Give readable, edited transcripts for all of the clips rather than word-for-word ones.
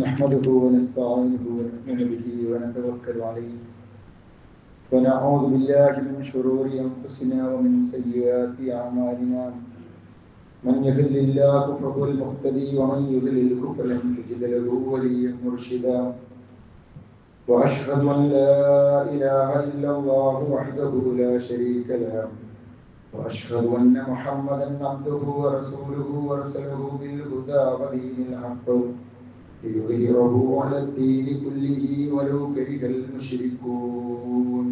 نحمده ونستعينه ونؤمن به ونتوكل عليه ونعوذ بالله من شرور أنفسنا ومن سيئات أعمالنا من يهد الله فهو المهتدي ومن يضلل فلن تجد له وليا مرشدا وأشهد أن لا إله إلا الله وحده لا شريك له وأشهد أن محمدا عبده ورسوله أرسله بالهدى ودين الحق ليظهره على الدين كله ولو كره المشركون.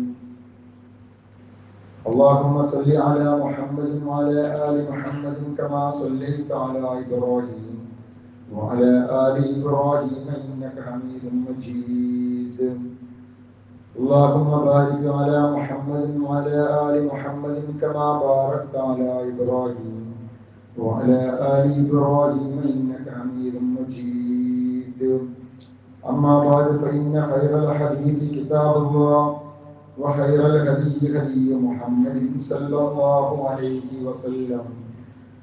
اللهم صل على محمد وعلى آل محمد كما صليت على إبراهيم وعلى آل إبراهيم إنك حميد مجيد. اللهم بارك على محمد وعلى آل محمد كما باركت على إبراهيم وعلى آل إبراهيم إنك حميد مجيد. أما بعد فإن خير الحديث كتاب الله وخير الهدي هدي محمد صلى الله عليه وسلم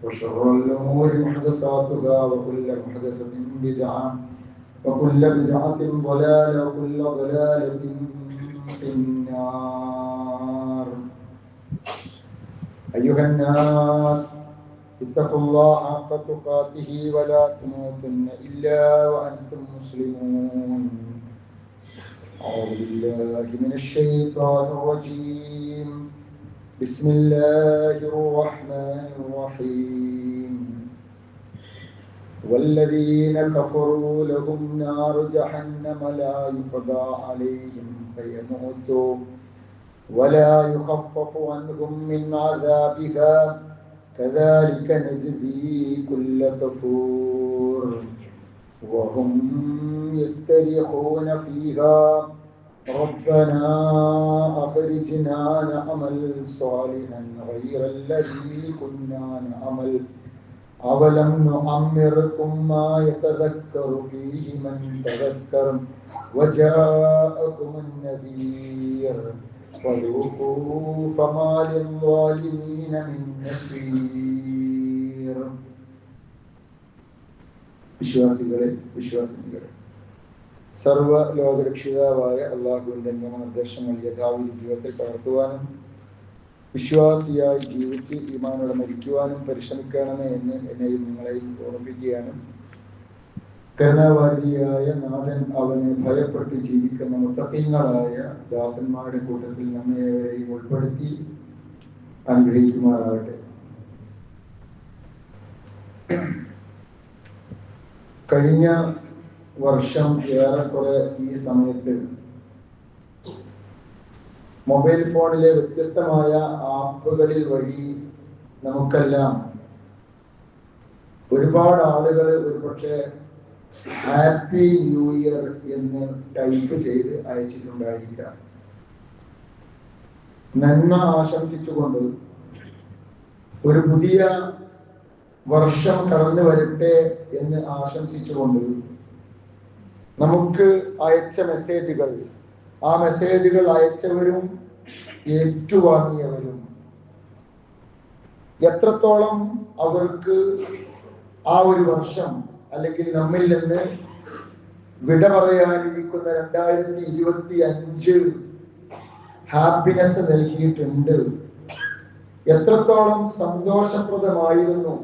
وشر الأمور محدثاتها وكل محدثة بدعة وكل بدعة ضلالة وكل ضلالة في النار. أيها الناس اتقوا الله حق تقاته ولا تموتن إلا وأنتم مسلمون. أعوذ بالله من الشيطان الرجيم. بسم الله الرحمن الرحيم. والذين كفروا لهم نار جهنم لا يقضى عليهم فيموتوا ولا يخفف عنهم من عذابها كذلك نجزي كل كفور وهم يستريخون فيها ربنا أخرجنا نعمل صالحا غير الذي كنا نعمل أولم نعمركم ما يتذكر فيه من تذكر وجاءكم النذير فذوقوا فما للظالمين من نصير. വിശ്വാസികളെ സർവ ലോകരക്ഷിതാവായ അള്ളാഹുവിന്റെ നിയമനിർദ്ദേശങ്ങൾ യഥാവിധി ജീവിതത്തിൽ പകർത്തുവാനും വിശ്വാസിയായി ജീവിച്ച് ഈമാനോടെ മരിക്കുവാനും പരിശ്രമിക്കണമേ എന്ന് എന്നെയും നിങ്ങളെയും ഓർമ്മിപ്പിക്കുകയാണ്. കരുണാവാരിയായ നാഥൻ അവനെ ഭയപ്പെട്ട് ജീവിക്കുന്ന മുത്തഖീങ്ങളായ ദാസന്മാരുടെ കൂട്ടത്തിൽ നമ്മെവരെയും ഉൾപ്പെടുത്തി അനുഗ്രഹിക്കുമാറാകട്ടെ. കഴിഞ്ഞ വർഷം ഏറെക്കുറെ ഈ സമയത്ത് മൊബൈൽ ഫോണിലെ വ്യത്യസ്തമായ ആപ്പുകളിൽ വഴി നമുക്കെല്ലാം ഒരുപാട് ആളുകൾ ഒരുപക്ഷെ ഹാപ്പി ന്യൂ ഇയർ എന്ന് ടൈപ്പ് ചെയ്ത് അയച്ചിട്ടുണ്ടായിരിക്കാം. നന്മ ആശംസിച്ചുകൊണ്ട് ഒരു പുതിയ വർഷം കടന്നു വരട്ടെ എന്ന് ആശംസിച്ചുകൊണ്ട് നമുക്ക് അയച്ച മെസ്സേജുകൾ, ആ മെസ്സേജുകൾ അയച്ചവരും ഏറ്റുവാങ്ങിയവരും എത്രത്തോളം അവർക്ക് ആ ഒരു വർഷം അല്ലെങ്കിൽ നമ്മിൽ നിന്ന് വിട പറയാനിരിക്കുന്ന 2025 ഹാപ്പിനെസ് നൽകിയിട്ടുണ്ട്, എത്രത്തോളം സന്തോഷപ്രദമായിരുന്നു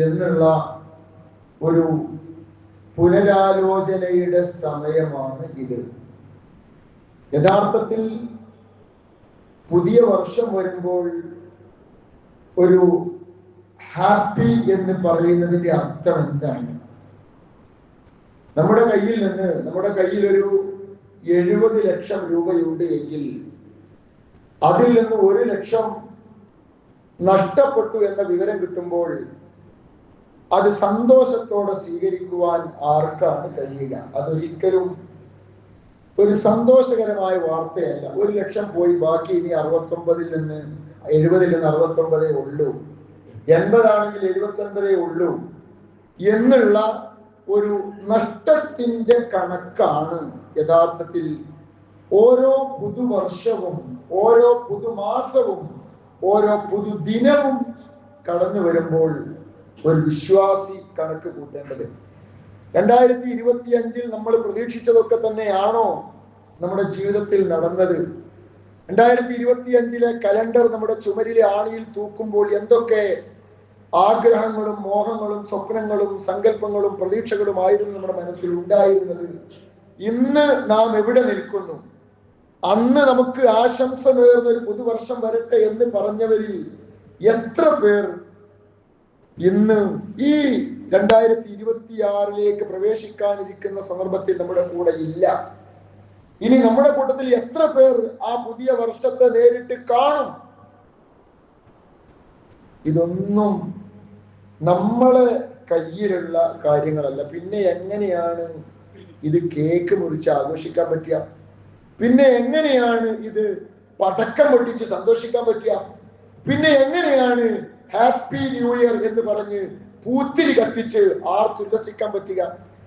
എന്നുള്ള ഒരു പുനരാലോചനയുടെ സമയമാണ് ഇത്. യഥാർത്ഥത്തിൽ പുതിയ വർഷം വരുമ്പോൾ ഒരു ഹാപ്പി എന്ന് പറയുന്നതിന്റെ അർത്ഥം എന്താണ്? നമ്മുടെ കയ്യിൽ ഒരു 70 ലക്ഷം രൂപയുണ്ട് എങ്കിൽ അതിൽ നിന്ന് 1 ലക്ഷം നഷ്ടപ്പെട്ടു എന്ന വിവരം കിട്ടുമ്പോൾ അത് സന്തോഷത്തോടെ സ്വീകരിക്കുവാൻ ആർക്കാണ് കഴിയുക? അതൊരിക്കലും ഒരു സന്തോഷകരമായ വാർത്തയല്ല. 1 ലക്ഷം പോയി, ബാക്കി ഇനി 69 നിന്ന് 69 ഉള്ളൂ, 80 ആണെങ്കിൽ 79 ഉള്ളൂ എന്നുള്ള ഒരു നഷ്ടത്തിന്റെ കണക്കാണ് യഥാർത്ഥത്തിൽ ഓരോ പുതുവർഷവും, ഓരോ പുതുമാസവും, ഓരോ പുതുദിനവും കടന്നു വരുമ്പോൾ ഒരു വിശ്വാസി കണക്ക് കൂട്ടേണ്ടത്. 2025 നമ്മൾ പ്രതീക്ഷിച്ചതൊക്കെ തന്നെയാണോ നമ്മുടെ ജീവിതത്തിൽ നടന്നത്? 2025 കലണ്ടർ നമ്മുടെ ചുമരിലെ ആണിയിൽ തൂക്കുമ്പോൾ എന്തൊക്കെ ആഗ്രഹങ്ങളും മോഹങ്ങളും സ്വപ്നങ്ങളും സങ്കല്പങ്ങളും പ്രതീക്ഷകളുമായിരുന്നു നമ്മുടെ മനസ്സിൽ ഉണ്ടായിരുന്നത്? ഇന്ന് നാം എവിടെ നിൽക്കുന്നു? അന്ന് നമുക്ക് ആശംസ നേർന്ന ഒരു പുതുവർഷം വരട്ടെ എന്ന് പറഞ്ഞവരിൽ എത്ര പേർ ഇന്ന് ഈ 2026 പ്രവേശിക്കാനിരിക്കുന്ന സന്ദർഭത്തിൽ നമ്മുടെ കൂടെ ഇല്ല? ഇനി നമ്മുടെ കൂട്ടത്തിൽ എത്ര പേർ ആ പുതിയ വർഷത്തെ നേരിട്ട് കാണും? ഇതൊന്നും നമ്മളെ കയ്യിലുള്ള കാര്യങ്ങളല്ല. പിന്നെ എങ്ങനെയാണ് ഇത് കേക്ക് മുറിച്ച് ആഘോഷിക്കാൻ പറ്റുക? പിന്നെ എങ്ങനെയാണ് ഇത് പടക്കം പൊട്ടിച്ച് സന്തോഷിക്കാൻ പറ്റുക? പിന്നെ എങ്ങനെയാണ് ഹാപ്പി ന്യൂ ഇയർ എന്ന് പറഞ്ഞ് പൂത്തിരി കത്തിച്ച് ആർത്തുല്ലസിക്കാൻ പറ്റുക?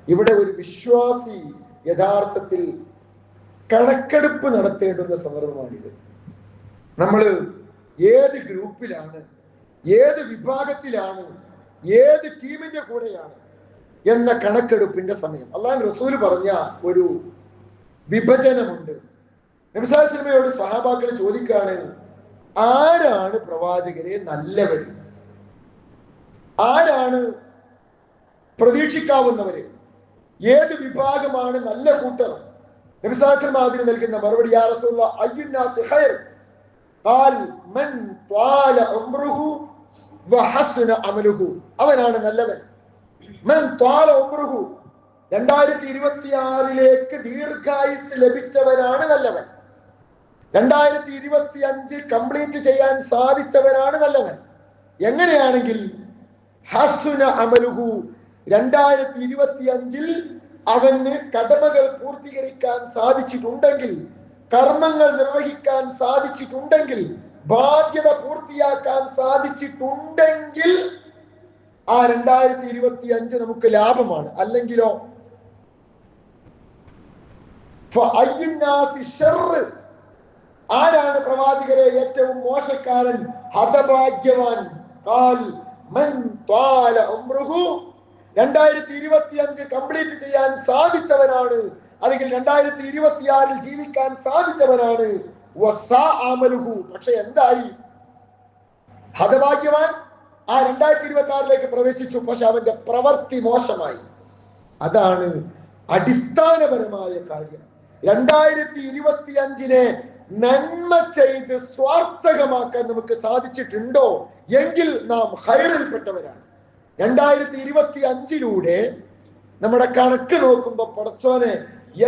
ഇവിടെ ഒരു വിശ്വാസി യഥാർത്ഥത്തിൽ കണക്കെടുപ്പ് നടത്തേണ്ടുന്ന സന്ദർഭമാണിത്. നമ്മൾ ഏത് ഗ്രൂപ്പിലാണ്, ഏത് വിഭാഗത്തിലാണ്, ഏത് ടീമിന്റെ കൂടെയാണ് എന്ന കണക്കെടുപ്പിന്റെ സമയം. അല്ലാഹു റസൂൽ പറഞ്ഞ ഒരു വിഭജനമുണ്ട്. നബി സല്ലല്ലാഹു അലൈഹി വസല്ലമയോട് സ്വഹാബാക്കൾ ചോദിക്കാണ്, ആരാണ് പ്രവാചകരെ നല്ലവര്? ആരാണ് പ്രതീക്ഷിക്കാവുന്നവര്? ഏത് വിഭാഗമാണ് നല്ല കൂട്ടർ? നബി സല്ലല്ലാഹു അലൈഹി വസല്ലം അതിന് നൽകുന്ന മറുപടി, യാ റസൂലല്ലാഹ് അയ്യുന്നാസി ഖൈർ? ഖാൽ മൻ ത്വാല ഉംറുഹു വഹസന അമലുഹു. അവനാണ് നല്ലവൻ. മൻ ത്വാല ഉംറുഹു, 2026 ദീർഘായുസ് ലഭിച്ചവനാണ് നല്ലവൻ. 2025 കംപ്ലീറ്റ് ചെയ്യാൻ സാധിച്ചവനാണ് നല്ലവൻ. എങ്ങനെയാണെങ്കിൽ ഹസുന അമലുഹു, 2025 അവന് കടമകൾ പൂർത്തീകരിക്കാൻ സാധിച്ചിട്ടുണ്ടെങ്കിൽ, കർമ്മങ്ങൾ നിർവഹിക്കാൻ സാധിച്ചിട്ടുണ്ടെങ്കിൽ, ബാധ്യത പൂർത്തിയാക്കാൻ സാധിച്ചിട്ടുണ്ടെങ്കിൽ ആ 2025 നമുക്ക് ലാഭമാണ്. അല്ലെങ്കിലോ ആരാണ് പ്രവാചകരെ ഏറ്റവും മോശക്കാരൻ, ഹതഭാഗ്യവാൻ? 2025 കംപ്ലീറ്റ് ചെയ്യാൻ സാധിച്ചവനാണ്, അല്ലെങ്കിൽ 2026 ജീവിക്കാൻ സാധിച്ചവനാണ്. പക്ഷെ എന്തായി? ഹതഭാഗ്യവാൻ ആ 2026 പ്രവേശിച്ചു, പക്ഷെ അവന്റെ പ്രവൃത്തി മോശമായി. അതാണ് അടിസ്ഥാനപരമായ കാര്യം. 2025 നന്മ ചെയ്ത് സ്വാർത്ഥകമാക്കാൻ നമുക്ക് സാധിച്ചിട്ടുണ്ടോ എങ്കിൽ നാം ഖൈറിൽപ്പെട്ടവരാണ്. 2025 നമ്മുടെ കണക്ക് നോക്കുമ്പോ, പടച്ചോനെ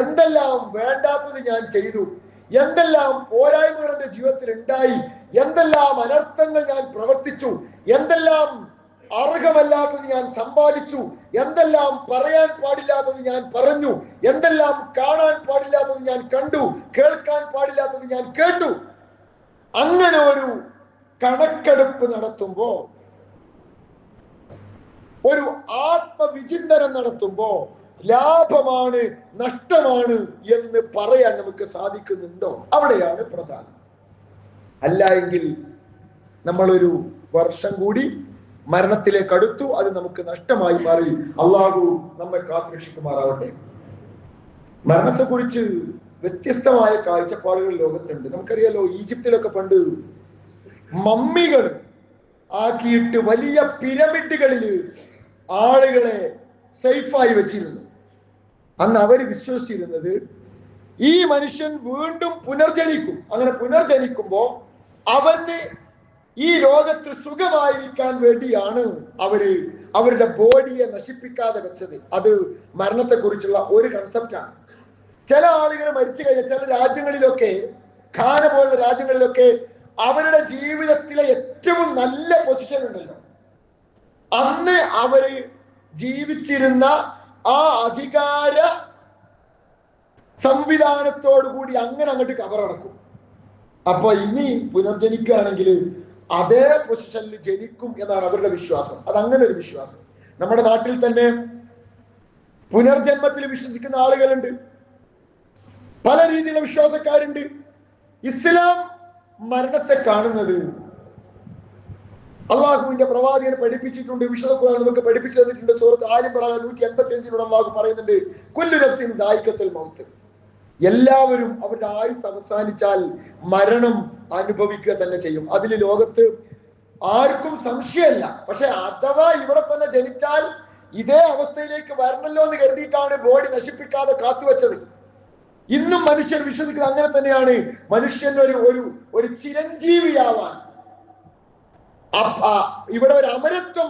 എന്തെല്ലാം വേണ്ടാത്തത് ഞാൻ ചെയ്തു, എന്തെല്ലാം പോരായ്മകൾ എന്റെ ജീവിതത്തിൽ ഉണ്ടായി, എന്തെല്ലാം അനർത്ഥങ്ങൾ ഞാൻ പ്രവർത്തിച്ചു, എന്തെല്ലാം അർഹമല്ലാത്തത് ഞാൻ സമ്പാദിച്ചു, എന്തെല്ലാം പറയാൻ പാടില്ലാത്തത് ഞാൻ പറഞ്ഞു, എന്തെല്ലാം കാണാൻ പാടില്ലാത്തത് ഞാൻ കണ്ടു, കേൾക്കാൻ പാടില്ലാത്തത് ഞാൻ കേട്ടു. അങ്ങനെ ഒരു കണക്കെടുപ്പ് നടത്തുമ്പോ, ഒരു ആത്മവിചിന്തനം നടത്തുമ്പോ ലാഭമാണ് നഷ്ടമാണ് എന്ന് പറയാൻ നമുക്ക് സാധിക്കുന്നുണ്ടോ? അവിടെയാണ് പ്രധാനം. അല്ല എങ്കിൽ നമ്മളൊരു വർഷം കൂടി മരണത്തിലേക്ക് അടുത്തു, അത് നമുക്ക് നഷ്ടമായി മാറി. അള്ളാഹു നമ്മെ കാത്തുരക്ഷിക്കുമാറാവട്ടെ. മരണത്തെക്കുറിച്ച് വ്യത്യസ്തമായ കാഴ്ചപ്പാടുകൾ ലോകത്തുണ്ട്. നമുക്കറിയാലോ, ഈജിപ്തിലൊക്കെ പണ്ട് മമ്മികൾ ആക്കിയിട്ട് വലിയ പിരമിഡുകളിൽ ആളുകളെ സേഫായി വെച്ചിരുന്നു. അന്ന് അവർ വിശ്വസിച്ചിരുന്നത് ഈ മനുഷ്യൻ വീണ്ടും പുനർജനിക്കും. അങ്ങനെ പുനർജനിക്കുമ്പോ അവന് ഈ ലോകത്ത് സുഖമായിരിക്കാൻ വേണ്ടിയാണ് അവരുടെ ബോഡിയെ നശിപ്പിക്കാതെ വെച്ചത്. അത് മരണത്തെക്കുറിച്ചുള്ള ഒരു കൺസെപ്റ്റാണ്. ചില ആളുകൾ മരിച്ചു കഴിഞ്ഞാൽ ചില രാജ്യങ്ങളിലൊക്കെ, ഖാന പോലുള്ള രാജ്യങ്ങളിലൊക്കെ അവരുടെ ജീവിതത്തിലെ ഏറ്റവും നല്ല പൊസിഷൻ ഉണ്ടല്ലോ, അന്ന് അവര് ജീവിച്ചിരുന്ന ആ അധികാര സംവിധാനത്തോടു കൂടി അങ്ങനെ അങ്ങോട്ട് കവറടക്കും. അപ്പൊ ഇനി പുനർജനിക്കുകയാണെങ്കിൽ അതേ പൊസിഷനിൽ ജനിക്കും എന്നാണ് അവരുടെ വിശ്വാസം. അതങ്ങനെ ഒരു വിശ്വാസം. നമ്മുടെ നാട്ടിൽ തന്നെ പുനർജന്മത്തിൽ വിശ്വസിക്കുന്ന ആളുകളുണ്ട്, പല രീതിയിലുള്ള വിശ്വാസക്കാരുണ്ട്. ഇസ്ലാം മരണത്തെ കാണുന്നത് അള്ളാഹുവിന്റെ പ്രവാചകനെ പഠിപ്പിച്ചിട്ടുണ്ട്, വിശുദ്ധ ഖുർആൻ നമുക്ക് പഠിപ്പിച്ചു തന്നിട്ടുണ്ട്. സൂറത്ത് ആൽ ഇംറാൻ 185 അള്ളാഹു പറയുന്നുണ്ട്, കുല്ലു നഫ്സിൻ ദായിഖത്തുൽ മൗത്ത്. എല്ലാവരും അവരുടെ ആയുസ് അവസാനിച്ചാൽ മരണം അനുഭവിക്കുക തന്നെ ചെയ്യും. അതിൽ ലോകത്ത് ആർക്കും സംശയമല്ല. പക്ഷെ അഥവാ ഇവിടെ തന്നെ ജനിച്ചാൽ ഇതേ അവസ്ഥയിലേക്ക് വരണല്ലോ എന്ന് കരുതിയിട്ടാണ് ബോഡി നശിപ്പിക്കാതെ കാത്തുവെച്ചത്. ഇന്നും മനുഷ്യർ വിശ്വസിക്കുന്നത് അങ്ങനെ തന്നെയാണ്. മനുഷ്യൻ ഒരു ചിരഞ്ജീവിയാവാൻ, ഇവിടെ ഒരു അമരത്വം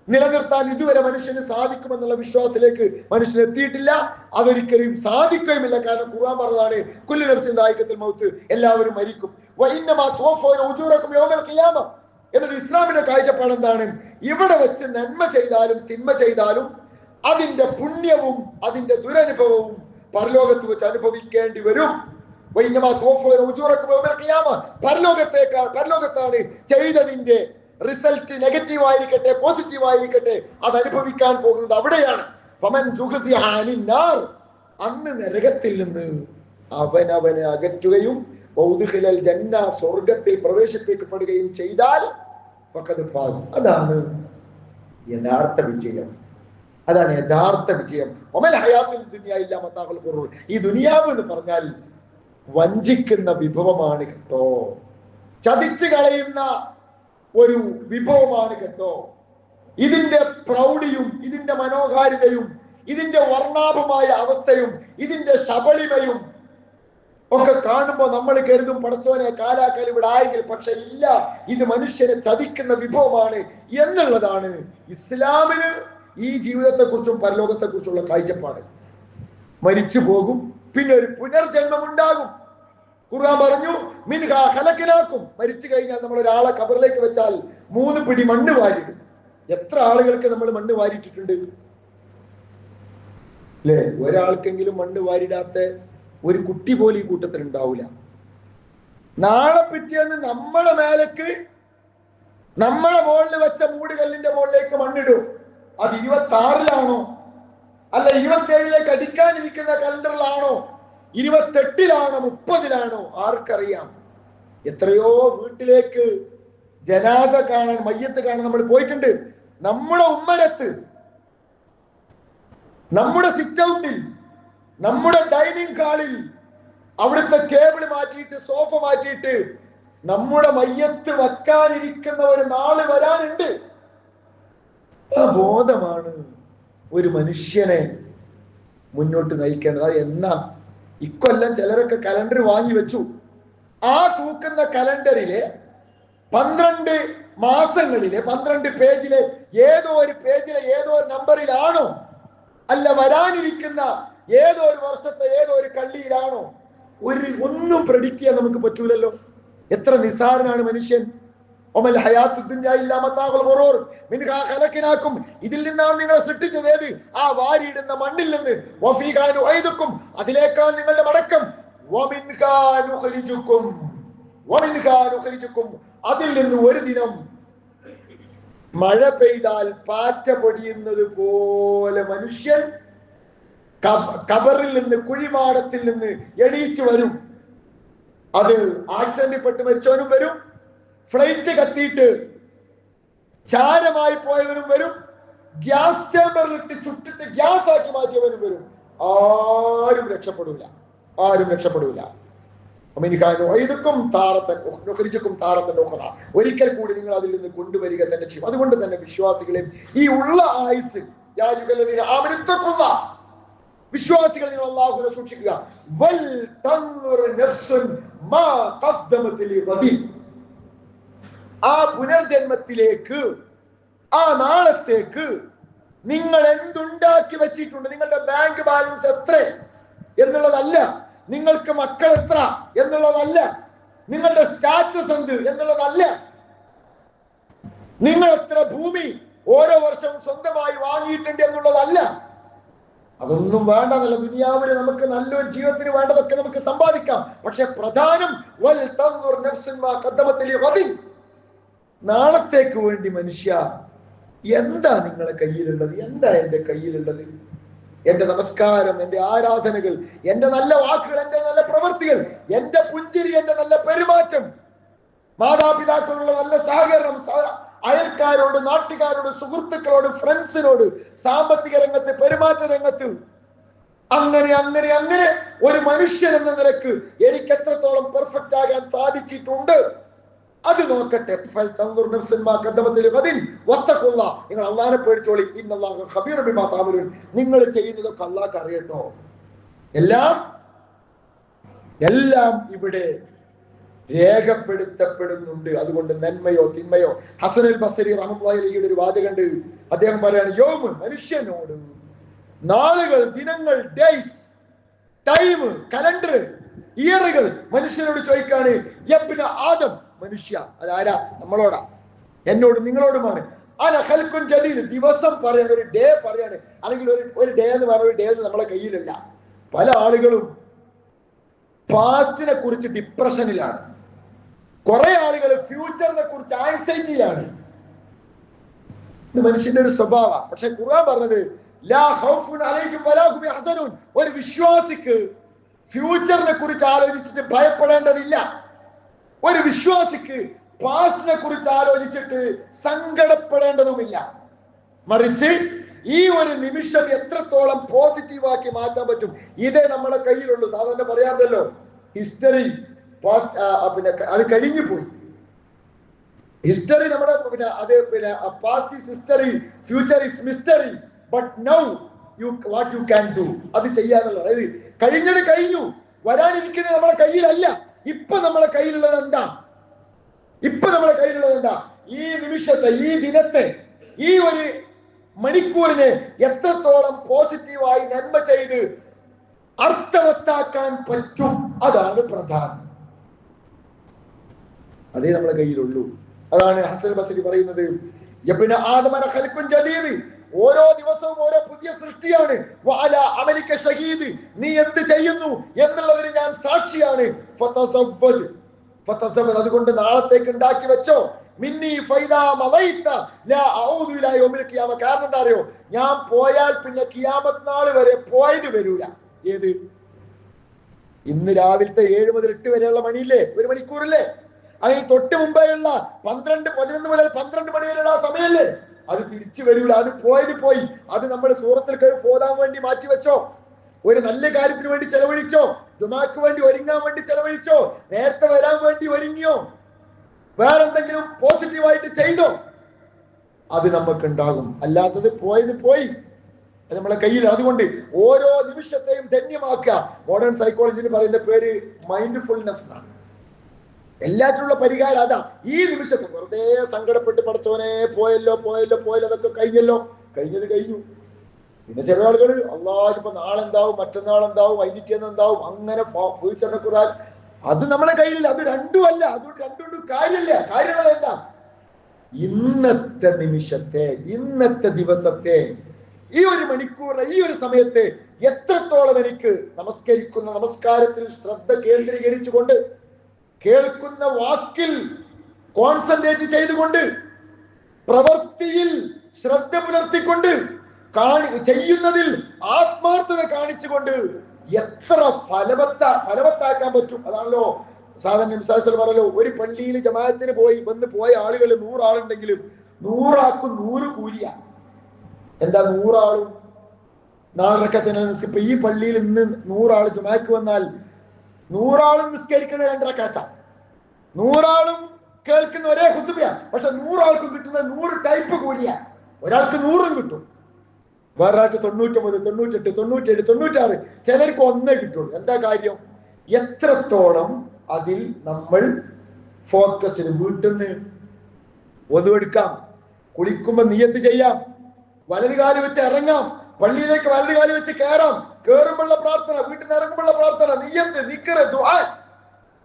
നിലനിർത്താൻ ഇതുവരെ മനുഷ്യന് സാധിക്കുമെന്നുള്ള വിശ്വാസത്തിലേക്ക് മനുഷ്യൻ എത്തിയിട്ടില്ല. അതൊരിക്കലും സാധിക്കുകയുമില്ല. കാരണം ഖുർആൻ പറഞ്ഞതാണ്, കുല്ലു നഫ്സിൻ ദായിഖത്തുൽ മൗത്ത്, എല്ലാവരും മരിക്കും. വഇന്നമാ തുവഫൗന ഉജൂറക്കും യൗമൽ ഖിയാമ. എന്നിട്ട് ഇസ്ലാമിന്റെ കാഴ്ചപ്പാട് എന്താണ്? ഇവിടെ വെച്ച് നന്മ ചെയ്താലും തിന്മ ചെയ്താലും അതിന്റെ പുണ്യവും അതിന്റെ ദുരനുഭവവും പരലോകത്ത് വെച്ച് അനുഭവിക്കേണ്ടി വരും. പരലോകത്താണ് ചെയ്തതിന്റെ റിസൾട്ട് നെഗറ്റീവ് ആയിരിക്കട്ടെ പോസിറ്റീവ് ആയിരിക്കട്ടെ അത് അനുഭവിക്കാൻ പോകുന്നത് അവിടെയാണ്. അന്ന് നരകത്തിൽ നിന്ന് അവനവനെ അകറ്റുകയും സ്വർഗത്തിൽ പ്രവേശിപ്പിക്കപ്പെടുകയും ചെയ്താൽ അതാണ് യഥാർത്ഥ വിജയം. അതാണ് യഥാർത്ഥ വിജയം. ഈ ദുനിയാവ് എന്ന് പറഞ്ഞാൽ വഞ്ചിക്കുന്ന വിഭവമാണ് കേട്ടോ, ചതിച്ചു കളയുന്ന ഒരു വിഭവമാണ് കേട്ടോ. ഇതിന്റെ പ്രൗഢിയും ഇതിന്റെ മനോഹാരിതയും ഇതിന്റെ വർണ്ണാഭമായ അവസ്ഥയും ഇതിന്റെ ശബളിമയും ഒക്കെ കാണുമ്പോൾ നമ്മൾ കരുതും പടച്ചോനെ കാലാകാലം ഇവിടെ ആയെങ്കിൽ. പക്ഷെ ഇല്ല, ഇത് മനുഷ്യനെ ചതിക്കുന്ന വിഭവമാണ് എന്നുള്ളതാണ് ഇസ്ലാമിന് ഈ ജീവിതത്തെ കുറിച്ചും പരലോകത്തെ കുറിച്ചുള്ള കാഴ്ചപ്പാട്. മരിച്ചു പോകും, പിന്നെ ഒരു പുനർജന്മം ഉണ്ടാകും. ഖുർആൻ പറഞ്ഞു, മിൻഹാ ഖലഖനാക്കും. മരിച്ചു കഴിഞ്ഞാൽ നമ്മൾ ഒരാളെ ഖബറിലേക്ക് വെച്ചാൽ 3 പിടി മണ്ണ് വാരിടും. എത്ര ആളുകൾക്ക് നമ്മൾ മണ്ണ് വാരിയിട്ടിട്ടുണ്ട് അല്ലേ? ഒരാൾക്കെങ്കിലും മണ്ണ് വാരിടാത്ത ഒരു കുട്ടി പോലും ഈ കൂട്ടത്തിൽ ഉണ്ടാവില്ല. നാളെ പിറ്റേന്ന് നമ്മളെ മേലേക്ക് നമ്മളെ മുകളിൽ വെച്ച മൂടുകല്ലിന്റെ മുകളിലേക്ക് മണ്ണിടും. അത് 26-ലാണോ അല്ല 27-ലേക്ക് അടിക്കാനിരിക്കുന്ന കലണ്ടറിലാണോ 28-ലാണോ 30-ലാണോ ആർക്കറിയാം. എത്രയോ വീട്ടിലേക്ക് ജനാസ കാണാൻ, മയ്യത്ത് കാണാൻ നമ്മൾ പോയിട്ടുണ്ട്. നമ്മുടെ ഉമ്മരത്ത്, നമ്മുടെ സിറ്റ് ഔട്ടിൽ, നമ്മുടെ ഡൈനിങ് ഹാളിൽ അവിടുത്തെ ടേബിൾ മാറ്റിയിട്ട് സോഫ മാറ്റിയിട്ട് നമ്മുടെ മയ്യത്ത് വെക്കാനിരിക്കുന്ന ഒരു നാള് വരാനുണ്ട്. ആ ബോധമാണ് ഒരു മനുഷ്യനെ മുന്നോട്ട് നയിക്കേണ്ടത്. അത് എന്നാ? ഇക്കൊല്ലം ചിലരൊക്കെ കലണ്ടർ വാങ്ങി വെച്ചു. ആ തൂക്കുന്ന കലണ്ടറിലെ 12 മാസങ്ങളിലെ 12 പേജിലെ ഏതോ ഒരു നമ്പറിലാണോ അല്ല വരാനിരിക്കുന്ന ഏതോ ഒരു വർഷത്തെ ഏതോ ഒരു കള്ളിയിലാണോ? ഒന്നും പ്രെഡിക്റ്റ് ചെയ്യാൻ നമുക്ക് പറ്റൂലല്ലോ. എത്ര നിസ്സാരനാണ് മനുഷ്യൻ. ഇതിൽ നിന്നാണ് നിങ്ങളെ സൃഷ്ടിച്ചത്. ഏത്? ആ വാരിയിടുന്ന മണ്ണിൽ നിന്ന്. അതിലേക്കാണ് നിങ്ങളുടെ മടക്കം. അതിൽ നിന്ന് ഒരു ദിനം മഴ പെയ്താൽ പാറ്റ പൊടിയുന്നത് പോലെ മനുഷ്യൻ ഖബറിൽ നിന്ന്, കുഴിമാടത്തിൽ നിന്ന് എണീറ്റ് വരും. അത് ആക്സിഡന്റിൽ പെട്ട് മരിച്ചവനും വരും, ഫ്ലൈറ്റ് കത്തിയിട്ട് ചാരമായി പോയവനും വരും, ഗ്യാസ് ചേമ്പറിലിട്ട് ചുട്ടിട്ട് ഗ്യാസ് ആക്കി മാറ്റിയവനും വരും. ആരും രക്ഷപ്പെടില്ല. ഒരിക്കൽ കൂടി നിങ്ങൾ അതിൽ നിന്ന് കൊണ്ടുവരിക തന്നെ ചെയ്യും. അതുകൊണ്ട് തന്നെ വിശ്വാസികളെ, ഈ ഉള്ള ആയുസ് വിശ്വാസികൾ നിങ്ങൾ അല്ലാഹുവിനെ സൂക്ഷിക്കുക. ആ പുനർജന്മത്തിലേക്ക്, ആ നാളത്തേക്ക് നിങ്ങൾ എന്തുണ്ടാക്കി വെച്ചിട്ടുണ്ട്, നിങ്ങളുടെ ബാങ്ക് ബാലൻസ് എത്ര എന്നുള്ളതല്ല, നിങ്ങൾക്ക് മക്കൾ എത്ര എന്നുള്ളതല്ല, നിങ്ങളുടെ സ്റ്റാറ്റസ് എന്ത് എന്നുള്ളതല്ല, നിങ്ങൾ എത്ര ഭൂമി ഓരോ വർഷവും സ്വന്തമായി വാങ്ങിയിട്ടുണ്ട് എന്നുള്ളതല്ല. അതൊന്നും വേണ്ടെന്നല്ല. ദുനിയാവിന് നമുക്ക് നല്ലൊരു ജീവിതത്തിന് വേണ്ടതൊക്കെ നമുക്ക് സമ്പാദിക്കാം. പക്ഷെ പ്രധാനം നാളത്തേക്ക് വേണ്ടി മനുഷ്യ എന്താ നിങ്ങളുടെ കയ്യിലുള്ളത്? എന്താ എന്റെ കയ്യിലുള്ളത്? എന്റെ നമസ്കാരം, എന്റെ ആരാധനകൾ, എന്റെ നല്ല വാക്കുകൾ, എന്റെ നല്ല പ്രവൃത്തികൾ, എന്റെ പുഞ്ചിരി, എന്റെ നല്ല പെരുമാറ്റം, മാതാപിതാക്കളുള്ള നല്ല സഹകരണം, അയൽക്കാരോട്, നാട്ടുകാരോട്, സുഹൃത്തുക്കളോട്, ഫ്രണ്ട്സിനോട്, സാമ്പത്തിക രംഗത്ത്, പെരുമാറ്റ രംഗത്ത്, അങ്ങനെ അങ്ങനെ അങ്ങനെ ഒരു മനുഷ്യൻ എന്ന നിലക്ക് എനിക്ക് എത്രത്തോളം പെർഫെക്റ്റ് ആകാൻ സാധിച്ചിട്ടുണ്ട് അത് നോക്കട്ടെ. നിങ്ങൾ അള്ളാനെ പേടിച്ചോളി. നിങ്ങൾ ചെയ്യുന്നതൊക്കെ അള്ളാഹ്ക്ക് അറിയട്ടോ. എല്ലാം എല്ലാം ഇവിടെ രേഖപ്പെടുത്തപ്പെടുന്നുണ്ട്. അതുകൊണ്ട് നന്മയോ തിന്മയോ, ഹസനുൽ ബസരി റഹ്മത്തുള്ളാഹി അലൈഹിയുടെ ഒരു വാചകമുണ്ട്. അദ്ദേഹം പറയാണ്, യൗമ് മനുഷ്യനോട്, നാളുകൾ, ദിനങ്ങൾ, ഡേയ്സ്, ടൈം, കലണ്ടർ, ഇയറുകൾ മനുഷ്യനോട് ചോദിക്കാണ്, യബ്ന ആദം, മനുഷ്യ. അതാരാ? നമ്മളോടാ, എന്നോട്, നിങ്ങളോടുമാണ്. അന ഖൽഖുൻ ജദീദ്, ദിവസം പറയാണ്, ഒരു ഡേ പറയാണ്. അല്ലെങ്കിൽ ഒരു ഡേ എന്ന് പറയുന്ന ഒരു ഡേ നമ്മളെ കയ്യിലല്ല. പല ആളുകളും പാസ്റ്റിനെ കുറിച്ച് ഡിപ്രഷനിലാണ്. കുറെ ആളുകൾ ഫ്യൂച്ചറിനെ കുറിച്ച് ആൻസൈറ്റിയിലാണ്. ഇത് മനുഷ്യന്റെ ഒരു സ്വഭാവമാണ്. പക്ഷെ ഖുർആൻ പറഞ്ഞത് ലാ ഖൗഫുൻ അലൈഹിം വലാ ഹും യഹ്സനൂൻ, ഒരു വിശ്വാസിക്ക് ഫ്യൂച്ചറിനെ കുറിച്ച് ആലോചിച്ചിട്ട് ഭയപ്പെടേണ്ടതില്ല. ഒരു വിശ്വാസിക്ക് പാസ്റ്റിനെ കുറിച്ച് ആലോചിച്ചിട്ട് സങ്കടപ്പെടേണ്ടതുമില്ല. മറിച്ച് ഈ ഒരു നിമിഷം എത്രത്തോളം പോസിറ്റീവാക്കി മാറ്റാൻ പറ്റും, ഇതേ നമ്മുടെ കയ്യിലുള്ളൂ. സാധാരണ പറയാറുണ്ടല്ലോ, ഹിസ്റ്ററി പിന്നെ അത് കഴിഞ്ഞു പോയി. ഹിസ്റ്ററി നമ്മുടെ past is history, future is mystery, but now what you can do, അത് ചെയ്യാന്നുള്ളത്. അതായത് കഴിഞ്ഞത് കഴിഞ്ഞു, വരാനിരിക്കുന്നത് നമ്മുടെ കയ്യിലല്ല. ഇപ്പൊ നമ്മളെ കയ്യിലുള്ളത് എന്താ? ഇപ്പൊ നമ്മളെ കയ്യിലുള്ളത് എന്താ? ഈ നിമിഷത്തെ, ഈ ദിനത്തെ, ഈ ഒരു മണിക്കൂറിനെ എത്രത്തോളം പോസിറ്റീവായി നന്മ ചെയ്ത് അർത്ഥവത്താക്കാൻ പറ്റും, അതാണ് പ്രധാനം. അതേ നമ്മളെ കയ്യിലുള്ളൂ. അതാണ് ഹസൻ ബസരി പറയുന്നത്, യബ്ന ആദമ ഖൽഖുൻ ജദീദ്, ഓരോ ദിവസവും ഓരോ പുതിയ സൃഷ്ടിയാണ്. വഅല അമലിക ഷഹീദ്, നീ എന്ത് ചെയ്യുന്നു എന്നുള്ളതിന് ഞാൻ സാക്ഷിയാണ്. ഫതസവ്വദ്, അതുകൊണ്ട് നാളത്തേക്ക് ഉണ്ടാക്കി വെച്ചോ. മിന്നി ഫൈദാ മളൈത ലാ അഊദു ഇലാ യൗമിൽ ഖിയാമ. കാരണം എന്താ അറിയോ? ഞാൻ പോയാൽ പിന്നെ ഖിയാമത്ത് നാൾ വരെ പോയത് വരൂല. ഏത്? ഇന്ന് രാവിലത്തെ 7 മുതൽ 8 വരെയുള്ള മണിയില്ലേ, ഒരു മണിക്കൂറില്ലേ? അതിന് തൊട്ട് മുമ്പേയുള്ള 11 മുതൽ 12 മണി വരെയുള്ള സമയല്ലേ, അത് തിരിച്ചു വരൂല. അത് പോയത് പോയി. അത് നമ്മൾ സൂറത്തുൽ കഹ്ഫ് ഓതാൻ വേണ്ടി മാറ്റി വെച്ചോ, ഒരു നല്ല കാര്യത്തിന് വേണ്ടി ചെലവഴിച്ചോ, ദുആക്ക് വേണ്ടി ഒരുങ്ങാൻ വേണ്ടി ചെലവഴിച്ചോ, നേരത്തെ വരാൻ വേണ്ടി ഒരുങ്ങിയോ, വേറെന്തെങ്കിലും പോസിറ്റീവായിട്ട് ചെയ്തോ, അത് നമുക്ക് ഉണ്ടാകും. അല്ലാത്തത് പോയത് പോയി, അത് നമ്മളെ കയ്യിൽ. അതുകൊണ്ട് ഓരോ നിമിഷത്തെയും ധന്യമാക്കുക. മോഡേൺ സൈക്കോളജിന് പറയുന്ന പേര് മൈൻഡ്ഫുൾനെസ് ആണ്. എല്ലാറ്റിനുള്ള പരിഹാരം അതാ. ഈ നിമിഷത്തെ വെറുതെ സങ്കടപ്പെട്ട് പടച്ചോനെ പോയല്ലോ പോയല്ലോ പോയല്ലോ, അതൊക്കെ കഴിഞ്ഞല്ലോ, കഴിഞ്ഞത് കഴിഞ്ഞു. പിന്നെ ചില ആളുകൾ അല്ലാഹ് ഇപ്പൊ നാളെന്താവും, മറ്റന്നാളെന്താവും, വൈകിട്ടെന്താവും, അങ്ങനെ ഫ്യൂച്ചറിനെ കുറിച്ച് അത് നമ്മളെ കയ്യിലില്ല. അത് രണ്ടും അല്ല, അതുകൊണ്ട് രണ്ടുകൊണ്ടും കാര്യമില്ല. കാര്യങ്ങൾ എന്താ? ഇന്നത്തെ നിമിഷത്തെ, ഇന്നത്തെ ദിവസത്തെ, ഈ ഒരു മണിക്കൂറിന്, ഈ ഒരു സമയത്ത് എത്രത്തോളം എനിക്ക് നമസ്കരിക്കുന്ന നമസ്കാരത്തിൽ ശ്രദ്ധ കേന്ദ്രീകരിച്ചുകൊണ്ട്, കേൾക്കുന്ന വാക്കിൽ കോൺസെൻട്രേറ്റ് ചെയ്തുകൊണ്ട്, പ്രവൃത്തിയിൽ ശ്രദ്ധ പുലർത്തിക്കൊണ്ട്, ചെയ്യുന്നതിൽ ആത്മാർത്ഥത കാണിച്ചുകൊണ്ട് എത്ര ഫലവത്താക്കാൻ പറ്റും. അതാണല്ലോ സാധാരണ മിസാൽ പറഞ്ഞല്ലോ, ഒരു പള്ളിയിൽ ജമാഅത്തിന് പോയ ആളുകൾ 100 ആളുണ്ടെങ്കിലും 100 ആൾക്കും 100 കൂലിയ. എന്താ 100 ആളും 4 റക്അത്തിന് നിസ്കരിക്കും. ഇപ്പൊ ഈ പള്ളിയിൽ ഇന്ന് 100 ആള് ജുമാക്ക് വന്നാൽ 100 ആളും നിസ്കരിക്കണ 2 റക്അത്താ, 100 ആളും കേൾക്കുന്ന ഒരേ ഖുതുബയാ. പക്ഷെ 100 ആൾക്കും കിട്ടുന്ന 100 ടൈപ്പ് കൂലിയ. ഒരാൾക്ക് 100 കിട്ടും, വേറൊരാൾക്ക് 99, 98, 97, 96, ചിലർക്ക് 1 കിട്ടുള്ളൂ. എന്താ കാര്യം? എത്രത്തോളം അതിൽ നമ്മൾ ഫോക്കസ് ചെയ്ത്. വീട്ടിൽ നിന്ന് ഒതുവെടുക്കാം, കുളിക്കുമ്പോ നിയത്ത് ചെയ്യാം, വലത് കാല് വെച്ച് ഇറങ്ങാം, പള്ളിയിലേക്ക് വലത് കാല് വെച്ച് കയറാം, കയറുമ്പോഴുള്ള പ്രാർത്ഥന, വീട്ടിൽ നിന്ന് ഇറങ്ങുമ്പോഴുള്ള പ്രാർത്ഥന, നിയത്ത്, നിക്കറ്, ദുആ.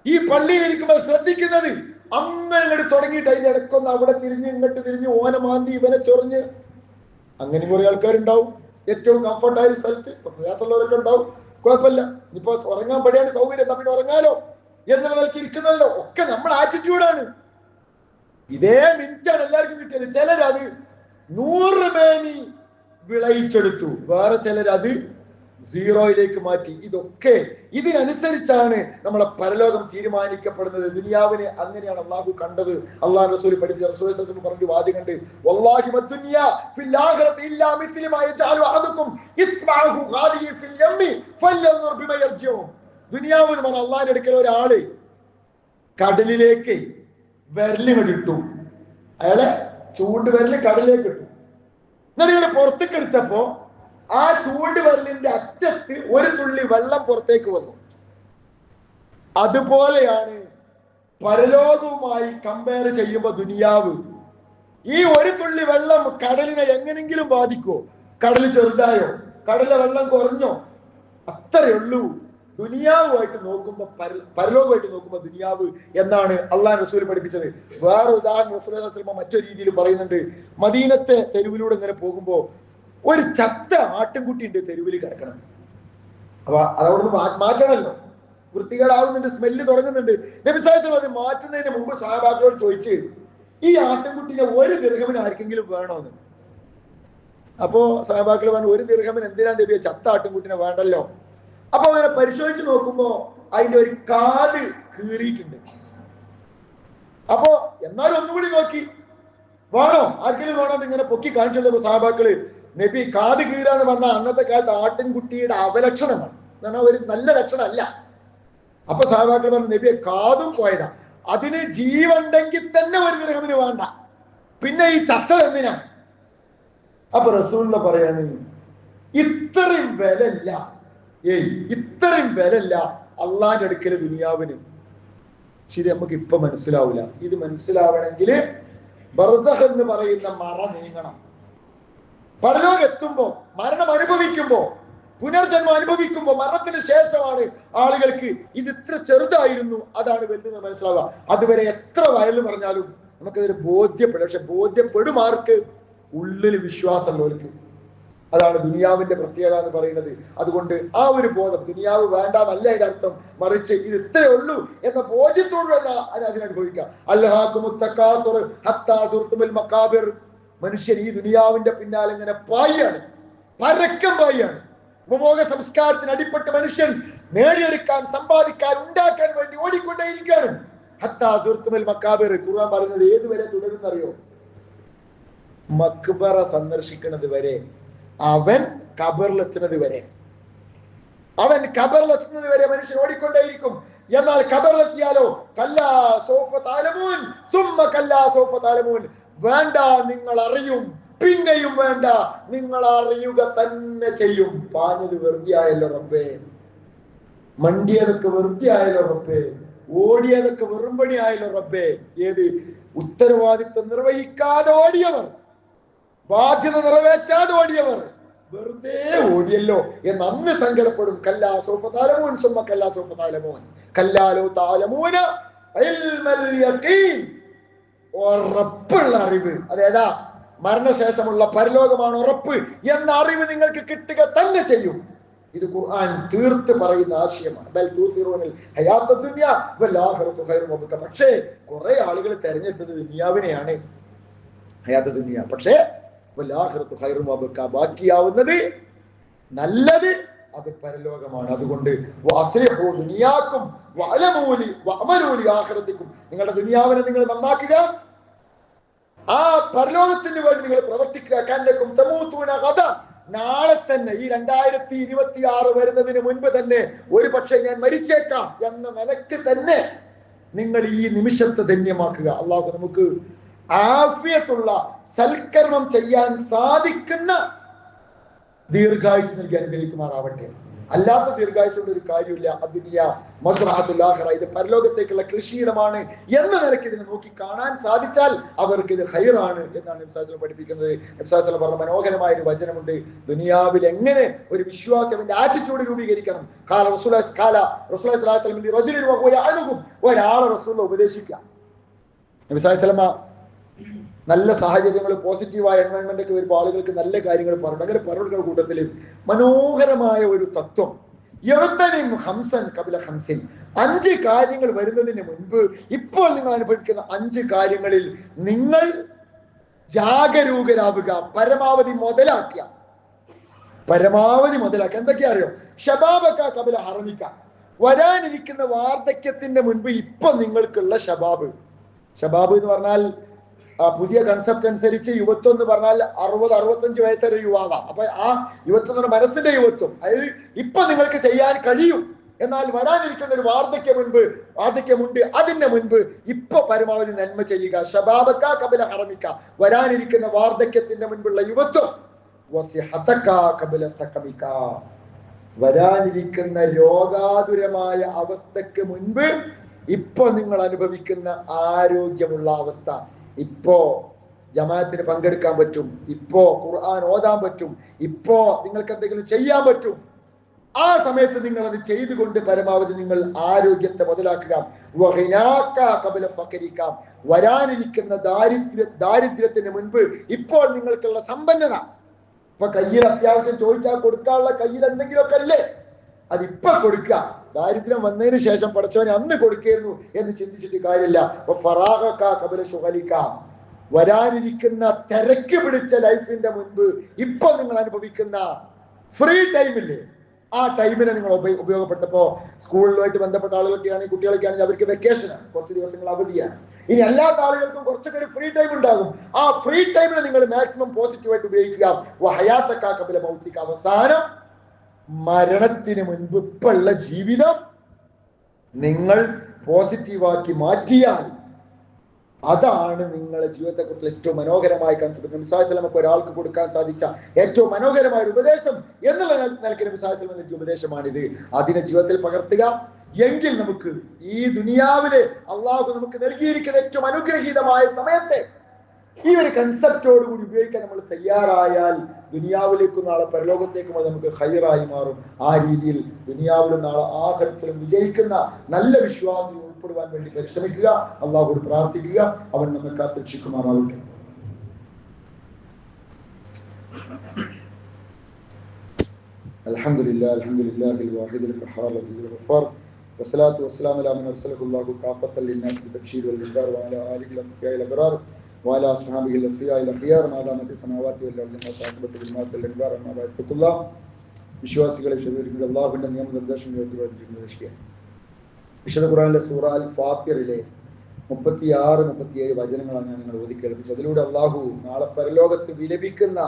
ഈ പള്ളിയിൽ ഇരിക്കുമ്പോൾ ശ്രദ്ധിക്കുന്നത് അങ്ങനെ തുടങ്ങിയിട്ട് അതിന്റെ ഇടക്കൊന്ന് അവിടെ തിരിഞ്ഞ് ഇങ്ങോട്ട് തിരിഞ്ഞ്, ഓനെ മാന്തി ഇവനെ ചൊറിഞ്ഞ്, അങ്ങനെ കുറെ ആൾക്കാരുണ്ടാവും. ഏറ്റവും കംഫർട്ടായ സ്ഥലത്ത് പ്രയാസമുള്ളവരൊക്കെ ഉണ്ടാവും, കുഴപ്പമില്ല. ഇനിയിപ്പോ ഉറങ്ങാൻ പടിയാണ് സൗകര്യം, എന്താ പിന്നെ ഉറങ്ങാലോ എന്നുള്ള നിലയ്ക്ക് ഇരിക്കുന്നല്ലോ. ഒക്കെ നമ്മൾ ആറ്റിറ്റ്യൂഡാണ്. ഇതേ മിനിറ്റാണ് എല്ലാവർക്കും കിട്ടിയത്. ചിലരത് 100 മേനി വിളയിച്ചെടുത്തു, വേറെ ചിലരത് സീറോയിലേക്ക് മാറ്റി. ഇതൊക്കെ ഇതിനനുസരിച്ചാണ് നമ്മളെ പരലോകം തീരുമാനിക്കപ്പെടുന്നത്. ദുനിയാവിനെ അങ്ങനെയാണ് അള്ളാഹു കണ്ടത്. അള്ളാഹു റസൂൽ പഠിപ്പിച്ച റസൂൽ പറഞ്ഞു വാദികണ്ട്, വല്ലാഹി മദ്ദുനിയ ഫിൽ ആഖിറതി ഇല്ലാ മിസ്ലി മാ യജഅലു അഹദുക്കും ഇസ്മഅഹു ഖാദിയ ഫിൽ യമ്മി ഫൽയൻദുർ ബിമാ യർജിഉ. ദുനിയാവ് എന്ന് പറഞ്ഞാൽ അള്ളാഹിന്റെ അടുക്കൽ ഒരാള് കടലിലേക്ക് വിരലിട്ടു, അയാളെ ചൂണ്ടുവിരല് കടലിലേക്ക് ഇട്ടു. എന്നിട്ട് ഇയാള് പുറത്തേക്ക് എടുത്തപ്പോ ആ ചൂണ്ടുവിരലിന്റെ അറ്റത്ത് ഒരു തുള്ളി വെള്ളം പുറത്തേക്ക് വന്നു. അതുപോലെയാണ് പരലോകവുമായി കമ്പയർ ചെയ്യുമ്പോ ദുനിയാവ്. ഈ ഒരു തുള്ളി വെള്ളം കടലിനെ എങ്ങനെങ്കിലും ബാധിക്കോ? കടൽ ചെറുതായോ? കടലിലെ വെള്ളം കുറഞ്ഞോ? അത്രയേ ഉള്ളൂ. ദുനിയാവുമായിട്ട് നോക്കുമ്പോ പരലോകമായിട്ട് നോക്കുമ്പോ ദുനിയാവ് എന്നാണ് അള്ളാഹു റസൂൽ പഠിപ്പിച്ചത്. വേറെ ഉദാഹരണം റസൂൽ മറ്റൊരു രീതിയിൽ പറയുന്നുണ്ട്. മദീനത്തെ തെരുവിലൂടെ ഇങ്ങനെ പോകുമ്പോ ഒരു ചത്ത ആട്ടിൻകുട്ടി ഉണ്ട് തെരുവിൽ കിടക്കണം. അപ്പൊ അതവിടുന്ന് മാറ്റണമല്ലോ, വൃത്തികേടാവുന്നുണ്ട്, സ്മെല്ല് തുടങ്ങുന്നുണ്ട്. നബി സല്ലല്ലാഹു അലൈഹി വസല്ലം അത് മാറ്റുന്നതിന് മുമ്പ് സഹാബാക്കളോട് ചോദിച്ച്, ഈ ആട്ടിൻകുട്ടിനെ ഒരു ദിർഹമിന് ആർക്കെങ്കിലും വേണോന്ന്. അപ്പോ സഹാബാക്കൾ പറഞ്ഞു, ഒരു ദിർഹമിന് എന്തിനാ നബിയെ, ചത്ത ആട്ടിൻകുട്ടിനെ വേണ്ടല്ലോ. അപ്പൊ അവനെ പരിശോധിച്ച് നോക്കുമ്പോ അതിന്റെ ഒരു കാല് കീറിയിട്ടുണ്ട്. അപ്പോ എന്നാലും ഒന്നുകൂടി നോക്കി, വേണോ ആർക്കെങ്കിലും വേണോ ഇങ്ങനെ പൊക്കി കാണിച്ചപ്പോ സഹാബാക്കള്, നബി കാത് കീറാന്ന് പറഞ്ഞാൽ അന്നത്തെ കാലത്ത് ആട്ടിൻകുട്ടിയുടെ അവലക്ഷണമാണ്, എന്നാൽ ഒരു നല്ല ലക്ഷണമല്ല. അപ്പൊ സഹാബാക്കൾ പറഞ്ഞു, നബിയെ കാതും പോയതാ, അതിന് ജീവണ്ടെങ്കിൽ തന്നെ ഒരു ദിർഹമിന് വേണ്ട, പിന്നെ ഈ ചത്തത് എന്തിനാ? അപ്പൊ റസൂലുള്ള പറയാണ്, ഇത്രയും വിലല്ല, ഇത്രയും വിലല്ല അള്ളാന്റെ അടുക്കല് ദുനിയാവിന്. ശരി, നമുക്ക് ഇപ്പൊ മനസ്സിലാവില്ല. ഇത് മനസ്സിലാവണമെങ്കിൽ ബർസഖ് എന്ന് പറയുന്ന മറ നീങ്ങണം. പരലോകം എത്തുമ്പോ, മരണം അനുഭവിക്കുമ്പോ, പുനർജന്മം അനുഭവിക്കുമ്പോ, മരണത്തിന് ശേഷമാണ് ആളുകൾക്ക് ഇത് ഇത്ര ചെറുതായിരുന്നു അതാണ് വലുതെന്ന് മനസ്സിലാവുക. അതുവരെ എത്ര വയല് പറഞ്ഞാലും നമുക്കതൊരു ബോധ്യപ്പെടും. പക്ഷെ ബോധ്യപ്പെടുമാർക്ക് ഉള്ളിൽ വിശ്വാസമുള്ളവർക്ക്. അതാണ് ദുനിയാവിന്റെ പ്രത്യേകത എന്ന് പറയുന്നത്. അതുകൊണ്ട് ആ ഒരു ബോധം, ദുനിയാവ് വേണ്ടാന്നല്ല അതിന്റെ അർത്ഥം, മറിച്ച് ഇത് ഇത്രേ ഉള്ളൂ എന്ന ബോധ്യത്തോട് അതിനനുഭവിക്കാം. മനുഷ്യൻ ഈ ദുനിയാവിന്റെ പിന്നാലെ ഇങ്ങനെ പായാണ്, പരക്കം പായാണ്. ഉപഭോഗ സംസ്കാരത്തിന് അടിപ്പെട്ട് മനുഷ്യൻ നേടിയെടുക്കാൻ, സമ്പാദിക്കാൻ, ഉണ്ടാക്കാൻ വേണ്ടി ഓടിക്കൊണ്ടേയിരിക്കുകയാണ്. ഹത്താ സുർത്തുമൽ മക്കാബിർ. ഖുർആൻ പറയുന്നത് ഏതുവരെ തുടരുന്നറിയോ? മക്ബറ സന്ദർശിക്കുന്നത് വരെ, അവൻ ഖബറിലെത്തുന്നത് വരെ, അവൻ ഖബറിലെത്തുന്നത് വരെ മനുഷ്യൻ ഓടിക്കൊണ്ടേയിരിക്കും. എന്നാൽ ഖബറിലെത്തിയാലോ, കല്ലാ സൗഫ തഅലമൂൻ സുമ്മ കല്ലാ സൗഫ തഅലമൂൻ. വേണ്ട, നിങ്ങൾ അറിയും, പിന്നെയും വേണ്ട, നിങ്ങൾ അറിയുക തന്നെ ചെയ്യും. പാഞ്ഞത് വെറുതെ ആയല്ലോ റബ്ബേ, മണ്ടിയതൊക്കെ വെറുതെ ആയല്ലോ റബ്ബേ, ഓടിയതൊക്കെ വെറുമ്പണി ആയല്ലോ റബ്ബേ. ഏത് ഉത്തരവാദിത്വം നിർവഹിക്കാതെ ഓടിയവർ, ബാധ്യത നിറവേറ്റാതെ ഓടിയവർ വെറുതെ ഓടിയല്ലോ എന്ന് അന്ന് സങ്കടപ്പെടും. കല്ലാ സൗഫ തഅലമൂൻ സുമ്മ കല്ലാ സൗഫ തഅലമൂൻ കല്ലാ ലൗ തഅലമൂന ഇൽമൽ യഖീൻ. ഉറപ്പുള്ള അറിവ്, അതേതാ? മരണശേഷമുള്ള പരലോകമാണ് ഉറപ്പ് എന്ന അറിവ് നിങ്ങൾക്ക് കിട്ടുക തന്നെ ചെയ്യും. ഇത് ഖുർആൻ തീർത്ത് പറയുന്ന ആശയമാണ്. ബൽ തൂസിറൂനൽ ഹയാത്തദ് ദുനിയ വൽ ആഖിറതു ഖൈറുൻ വഅബ്ഖ. പക്ഷേ കുറെ ആളുകൾ തെരഞ്ഞെടുത്തത് ദുനിയാവിനെയാണ്, ഹയാത്തദ് ദുനിയ. പക്ഷേ വൽ ആഖിറതു ഖൈറുൻ വഅബ്ഖ, ബാക്കിയാവുന്നത് നല്ലത് അത് പരലോകമാണ്. അതുകൊണ്ട് വഅസ്ലിഹു ദുനിയാക്കും വഅലമൂലി വഅമലൂലി ആഖിറതിക്കും. നിങ്ങളുടെ ദുനിയാവിനെ നിങ്ങൾ നന്നാക്കുക, ആ പരലോകത്തിന് വേണ്ടി നിങ്ങൾ പ്രവർത്തിക്കുക. കന്നക്കും തമൂതൂന ഗദ. നാളെ തന്നെ, ഈ 2026 വരുന്നതിന് മുൻപ് തന്നെ ഒരു പക്ഷേ ഞാൻ മരിച്ചേക്കാം എന്ന നിലക്ക് തന്നെ നിങ്ങൾ ഈ നിമിഷത്തെ ധന്യമാക്കുക. അള്ളാഹു നമുക്ക് ആഫിയത്തുള്ള സൽക്കർമ്മം ചെയ്യാൻ സാധിക്കുന്ന ദീർഘായുസ് നൽകി അനുഗ്രഹിക്കുമാറാവട്ടെ. അല്ലാത്ത ദീർഘായുസുള്ള ഒരു കാര്യമില്ല. അദ്ദുനിയ മസ്റഅത്തുൽ ആഖിറ, ഇത് പരലോകത്തേക്കുള്ള കൃഷിയിടമാണ് എന്ന നിലയ്ക്ക് ഇതിനെ നോക്കി കാണാൻ സാധിച്ചാൽ അവർക്ക് ഇത് ഖൈറാണ് എന്നാണ് നബി സല്ലല്ലാഹു അലൈഹി വസല്ലം പഠിപ്പിക്കുന്നത്. നബി സല്ലല്ലാഹു അലൈഹി വസല്ലം പറഞ്ഞ മനോഹരമായ ഒരു വചനമുണ്ട്. ദുനിയാവിൽ എങ്ങനെ ഒരു വിശ്വാസിയുടെ ആറ്റിറ്റ്യൂഡ് രൂപീകരിക്കണം. റസൂലുള്ളാഹി സ്വല്ലല്ലാഹു അലൈഹി വസല്ലം റജുലിൻ വഹുവ യഅലമുഹു, ഒരാളെ റസൂൽ ഉപദേശിക്കുക. നബി സല്ലല്ലാഹു അലൈഹി വസല്ലം നല്ല സാഹചര്യങ്ങൾ, പോസിറ്റീവായ എൻവയോൺമെന്റ് ഒക്കെ വരുമ്പോൾ ആളുകൾക്ക് നല്ല കാര്യങ്ങൾ പറഞ്ഞു. അങ്ങനെ പറഞ്ഞ കൂട്ടത്തിൽ മനോഹരമായ ഒരു തത്വം, ഹംസൻ കബില ഹംസിൻ, 5 കാര്യങ്ങൾ വരുന്നതിന് മുൻപ് ഇപ്പോൾ നിങ്ങൾ അനുഭവിക്കുന്ന 5 കാര്യങ്ങളിൽ നിങ്ങൾ ജാഗരൂകരാവുക, പരമാവധി മുതലാക്കുക. പരമാവധി മുതലാക്കുക. എന്തൊക്കെയാ അറിയോ? ഷബാബക്ക കബല ഹറമിക്ക, വരാനിരിക്കുന്ന വാർദ്ധക്യത്തിന്റെ മുൻപ് ഇപ്പൊ നിങ്ങൾക്കുള്ള ഷബാബ്. ഷബാബ് എന്ന് പറഞ്ഞാൽ പുതിയ കൺസെപ്റ്റ് അനുസരിച്ച് യുവത്വം എന്ന് പറഞ്ഞാൽ 60-65 വയസ്സ് വരെ യുവാവാം. അപ്പൊ ആ യുവത്വം എന്ന് പറഞ്ഞാൽ മനസ്സിന്റെ യുവത്വം, അതായത് ഇപ്പൊ നിങ്ങൾക്ക് ചെയ്യാൻ കഴിയും. എന്നാൽ വരാനിരിക്കുന്ന ഒരു വാർദ്ധക്യമുണ്ട്, അതിന്റെ മുൻപ് ഇപ്പൊ പരമാവധി നന്മ ചെയ്യുക. ഷബാബക്ക കബല ഹറമിക്ക, വരാനിരിക്കുന്ന വാർദ്ധക്യത്തിന്റെ മുൻപുള്ള യുവത്വം. വസിഹതക കബല സഖമിക, വരാനിരിക്കുന്ന രോഗാതുരമായ അവസ്ഥക്ക് മുൻപ് ഇപ്പൊ നിങ്ങൾ അനുഭവിക്കുന്ന ആരോഗ്യമുള്ള അവസ്ഥ. ഇപ്പോ ജമാഅത്തിന് പങ്കെടുക്കാൻ പറ്റും, ഇപ്പോ ഖുർആൻ ഓതാൻ പറ്റും, ഇപ്പോ നിങ്ങൾക്ക് എന്തെങ്കിലും ചെയ്യാൻ പറ്റും. ആ സമയത്ത് നിങ്ങൾ അത് ചെയ്തുകൊണ്ട് പരമാവധി നിങ്ങൾ ആരോഗ്യത്തെ മുതലാക്കുക. വരാനിരിക്കുന്ന ദാരിദ്ര്യത്തിന് മുൻപ് ഇപ്പോൾ നിങ്ങൾക്കുള്ള സമ്പന്നത. ഇപ്പൊ കയ്യിൽ അത്യാവശ്യം ചോദിച്ചാൽ കൊടുക്കാനുള്ള കയ്യിൽ എന്തെങ്കിലുമൊക്കെ അല്ലേ, അതിപ്പൊ കൊടുക്കുക. ദാരിദ്ര്യം വന്നതിന് ശേഷം പടച്ചവനെ അന്ന് കൊടുക്കായിരുന്നു എന്ന് ചിന്തിച്ചിട്ട് കാര്യമില്ല. വരാനിരിക്കുന്ന തിരക്ക് പിടിച്ച ലൈഫിന്റെ മുൻപ് ഇപ്പൊ നിങ്ങൾ അനുഭവിക്കുന്ന ഫ്രീ ടൈമില്ലേ, ആ ടൈമിനെ നിങ്ങൾ ഉപയോഗപ്പെടുത്തപ്പോ സ്കൂളിലുമായിട്ട് ബന്ധപ്പെട്ട ആളുകളൊക്കെയാണെങ്കിൽ കുട്ടികളൊക്കെ ആണെങ്കിൽ അവർക്ക് വെക്കേഷനാണ്, കുറച്ച് ദിവസങ്ങൾ അവധിയാണ്. ഇനി അല്ലാത്ത ആളുകൾക്കും കുറച്ചൊക്കെ ഒരു ഫ്രീ ടൈം ഉണ്ടാകും. ആ ഫ്രീ ടൈമിനെ നിങ്ങൾ മാക്സിമം പോസിറ്റീവായിട്ട് ഉപയോഗിക്കുക. അവസാനം മരണത്തിന് മുൻപ് ഇപ്പുള്ള ജീവിതം നിങ്ങൾ പോസിറ്റീവാക്കി മാറ്റിയാൽ അതാണ് നിങ്ങളുടെ ജീവിതത്തെ കുറിച്ച് ഏറ്റവും മനോഹരമായ കൺസെപ്റ്റ്. നബി സല്ലല്ലാഹു അലൈഹി വസല്ലം ഒരാൾക്ക് കൊടുക്കാൻ സാധിച്ച ഏറ്റവും മനോഹരമായ ഒരു ഉപദേശം എന്നുള്ള നിലയ്ക്ക് നബി സല്ലല്ലാഹു അലൈഹി വസല്ലം ഉപദേശമാണിത്. അതിനെ ജീവിതത്തിൽ പകർത്തുക. എങ്കിൽ നമുക്ക് ഈ ദുനിയാവിലെ അള്ളാഹു നമുക്ക് നൽകിയിരിക്കുന്ന ഏറ്റവും അനുഗ്രഹീതമായ സമയത്തെ ഈ ഒരു കൺസെപ്റ്റോട് കൂടി ഉപയോഗിക്കാൻ നമ്മൾ തയ്യാറായാൽ ദുനിയാവിലേക്കും നാളെ പരലോകത്തേക്കും അത് നമുക്ക് ഖൈറായി മാറും. ആ രീതിയിൽ ദുനിയാവിലും നാളെ ആഖിറത്തിലും വിജയിക്കുന്ന നല്ല വിശ്വാസികൾ ഉൾപ്പെടുവാൻ വേണ്ടി പരിശ്രമിക്കുക. അള്ളാഹുവോട് പ്രാർത്ഥിക്കുക, അവൻ നമ്മെ കാത്തുരക്ഷിക്കുമാറാവട്ടെ. അൽഹംദുലില്ലാഹി അൽഹംദുലില്ലാഹിൽ വാഹിദിൽ ഖഹാർ അസീസുൽ ഗഫാർ വസ്സലാത്തു വസ്സലാമു അലാ മൻ അർസലഹുല്ലാഹു കാഫത്തൻ ലിന്നാസി ബിതബ്ശീർ വൽ ഇൻദാർ വഅലാ ആലിഹി വസഹ്ബിഹിൽ അബ്റാർ وعلى أصحابه الأصفياء الأخيار ما دامت السماوات والأرض وصاحبة بالمات الأنبار أما بعد اتقوا الله. വിശ്വാസികളെ വിശദീകരിക്കുക അള്ളാഹുവിന്റെ നിയമനിർദ്ദേശം വിശുദ്ധ ഖുർആനിലെ സൂറ അൽ ഫാത്തിറിലെ 36-37 വചനങ്ങളാണ് ഞാൻ നിങ്ങൾ ഓതി കേൾപ്പിച്ചത്. അതിലൂടെ അള്ളാഹു നാളെ പരലോകത്ത് വിലപിക്കുന്ന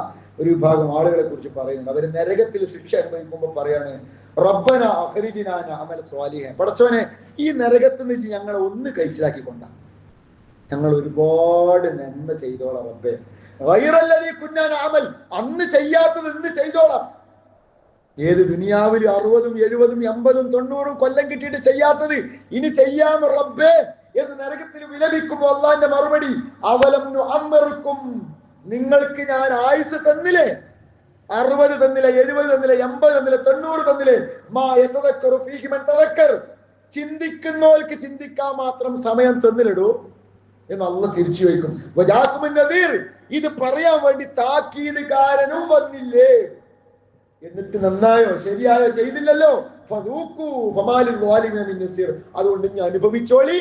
ഒരു വിഭാഗം ആളുകളെ കുറിച്ച് പറയുന്നുണ്ട്. അവർ നരകത്തിൽ ശിക്ഷ അനുഭവിക്കുമ്പോൾ പറയാണ്, റബ്ബന അഖ്രിജ്നാ നഅമൽ സ്വാലിഹൻ, പടച്ചോനെ ഈ നരകത്തിൽ നിന്ന് ഞങ്ങളെ ഒന്ന് കഴിച്ചിലാക്കിക്കൊണ്ട, ഞങ്ങൾ ഒരുപാട് നന്മ ചെയ്തോളാം റബ്ബേ. ഗൈറല്ലദീ കുന്നാ നഅമൽ, അന്ന് ചെയ്യാത്തത് ഇന്ന് ചെയ്തോളാം. ഏത് ദുനിയാവിൽ 60, 70, 80, 90 കൊല്ലം കിട്ടിയിട്ട് ചെയ്യാത്തത് ഇനി ചെയ്യാം റബ്ബേ എന്ന് നരകത്തിൽ വിലപിക്കുമ്പോൾ അള്ളാന്റെ മറുപടി, അവലം നുഅമ്മറുക്കും, നിങ്ങൾക്ക് ഞാൻ ആയുസ് തന്നില്ലേ? 60 തന്നില്ലേ, 70 തന്നില്ലേ, 80 തന്നില്ലേ, 90 തന്നില്ലേ? മാ യതദക്കറു ഫീഹി മൻ തദക്കർ, ചിന്തിക്കുന്നവർക്ക് ചിന്തിക്കാൻ മാത്രം സമയം തന്നില്ലടോ എന്ന് അള്ളാഹ് തിരിച്ചു വയ്ക്കും. വജാകുമുൻ നദീർ, ഇത് പറയാൻ വേണ്ടി താക്കീതുകാരനും വന്നില്ലേ? എന്നിട്ട് നന്നായോ ശരിയായോ ചെയ്തില്ലല്ലോ. ഫദൂഖു ഫമാലിൽ ളാലിമീന മിൻ നസീർ, അതുകൊണ്ട് ഇനി അനുഭവിച്ചോളി,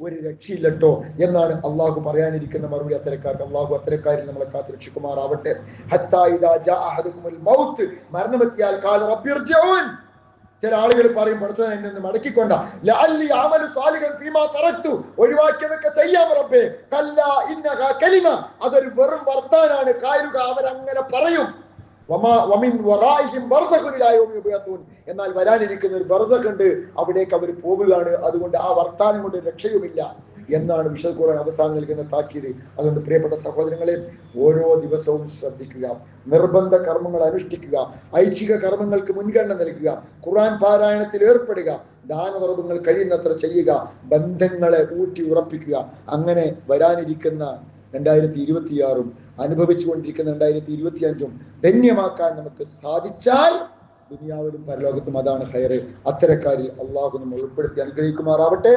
ഒരു രക്ഷയില്ലട്ടോ എന്നാണ് അള്ളാഹു പറയാനിരിക്കുന്ന മറുപടി. അത്തരക്കാർക്ക് അള്ളാഹു അത്തരക്കാരിൽ നമ്മളെ കാത്തുരക്ഷിക്കുമാറാവട്ടെ. ഹത്താ ഇദാ ജാ അഹദുകുമുൽ മൗത്ത്, മരണമെത്തിയാൽ ഖാല റബ്ബിർജിഊൻ, ചില ആളുകൾ പറയും പടച്ചോനെ എന്നെ ഒന്ന് മടക്കിക്കൊണ്ട, ലഅല്ലി അമലു സാലിഹൻ ഫീമാ തറക്തു, ഒഴിവാക്കിയതൊക്കെ ചെയ്യാം റബ്ബേ. കല്ലാ ഇന്നഹാ കലിമ, അതൊരു വെറും വർത്താനാണ്. കായുക, അവരങ്ങനെ പറയും. എന്നാൽ വരാനിരിക്കുന്ന ഒരു ബർസഖ് ഉണ്ട്, അവിടേക്ക് അവർ പോവുകയാണ്. അതുകൊണ്ട് ആ വർത്താനം കൊണ്ട് രക്ഷയുമില്ല എന്നാണ് വിശുദ്ധ ഖുർആൻ അവസാനം നൽകുന്ന താക്കീത്. അതുകൊണ്ട് പ്രിയപ്പെട്ട സഹോദരങ്ങളെ, ഓരോ ദിവസവും ശ്രദ്ധിക്കുക, നിർബന്ധ കർമ്മങ്ങൾ അനുഷ്ഠിക്കുക, ഐച്ഛിക കർമ്മങ്ങൾക്ക് മുൻഗണന നൽകുക, ഖുർആൻ പാരായണത്തിൽ ഏർപ്പെടുക, ദാനധർമ്മങ്ങൾ കഴിയുന്നത്ര ചെയ്യുക, ബന്ധങ്ങളെ ഊട്ടി ഉറപ്പിക്കുക. അങ്ങനെ വരാനിരിക്കുന്ന 2026 അനുഭവിച്ചുകൊണ്ടിരിക്കുന്ന 2025 ധന്യമാക്കാൻ നമുക്ക് സാധിച്ചാൽ ദുനിയാവിലും പരലോകത്തും അതാണ് ഖൈർ. അത്തരക്കാരിൽ അള്ളാഹു നമ്മൾ ഉൾപ്പെടുത്തി അനുഗ്രഹിക്കുമാറാവട്ടെ.